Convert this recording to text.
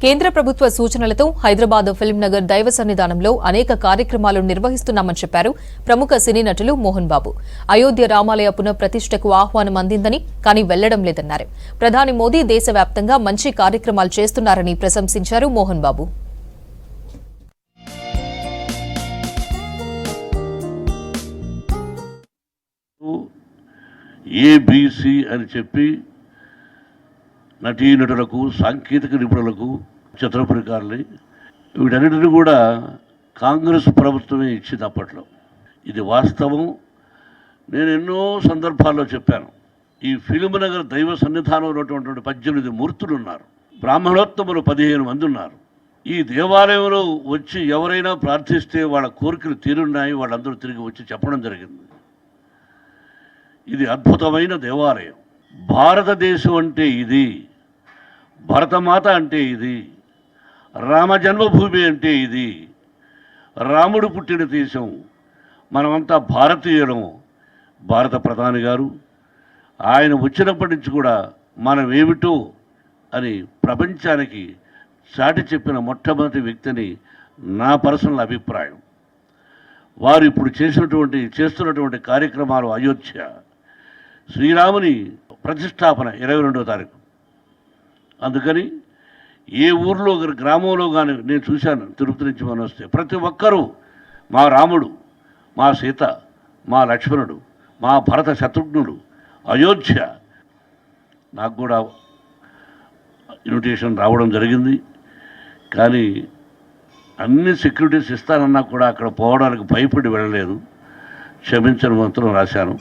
కేంద్ర ప్రభుత్వ సూచనలతో హైదరాబాద్ ఫిల్మ్ నగర్ దైవ సన్నిధానంలో అనేక కార్యక్రమాలు నిర్వహిస్తున్నామని చెప్పారు ప్రముఖ సినీ నటులు మోహన్ బాబు. అయోధ్య రామాలయ పునఃప్రతిష్టకు ఆహ్వానం అందిందని కానీ వెళ్లడం లేదన్నారు. ప్రధాని మోదీ దేశవ్యాప్తంగా మంచి కార్యక్రమాలు చేస్తున్నారని ప్రశంసించారు మోహన్ బాబు. ఏబీసీ అని చెప్పి నటీనటులకు, సాంకేతిక నిపుణులకు, చిత్రపరికారులు వీటన్నిటిని కూడా కాంగ్రెస్ ప్రభుత్వమే ఇచ్చింది అప్పట్లో. ఇది వాస్తవం. నేను ఎన్నో సందర్భాల్లో చెప్పాను. ఈ ఫిల్మ్ నగర్ దైవ సన్నిధానంలో ఉన్నటువంటి 18 మూర్తులు ఉన్నారు. బ్రాహ్మణోత్తములు 15 మంది ఉన్నారు. ఈ దేవాలయంలో వచ్చి ఎవరైనా ప్రార్థిస్తే వాళ్ళ కోరికలు తీరున్నాయి, వాళ్ళందరూ తిరిగి వచ్చి చెప్పడం జరిగింది. ఇది అద్భుతమైన దేవాలయం. భారతదేశం అంటే ఇది, భరతమాత అంటే ఇది, రామ జన్మభూమి అంటే ఇది, రాముడు పుట్టిన దేశం, మనమంతా భారతీయులము. భారత ప్రధాని గారు ఆయన వచ్చినప్పటి నుంచి కూడా మనం ఏమిటో అని ప్రపంచానికి చాటి చెప్పిన మొట్టమొదటి వ్యక్తిని నా పర్సనల్ అభిప్రాయం. వారు ఇప్పుడు చేస్తున్నటువంటి కార్యక్రమాలు అయోధ్య శ్రీరాముని ప్రతిష్టాపన 22వ తారీఖు. అందుకని ఏ ఊర్లో గ్రామంలో కానీ నేను చూశాను, తిరుపతి నుంచి మనం వస్తే ప్రతి ఒక్కరూ మా రాముడు, మా సీత, మా లక్ష్మణుడు, మా భరత శత్రుఘ్నుడు, అయోధ్య. నాకు కూడా ఇన్విటేషన్ రావడం జరిగింది. కానీ అన్ని సెక్యూరిటీస్ ఇస్తానన్నా కూడా అక్కడ పోవడానికి భయపడి వెళ్ళలేదు. క్షమించని మంత్రం రాశాను.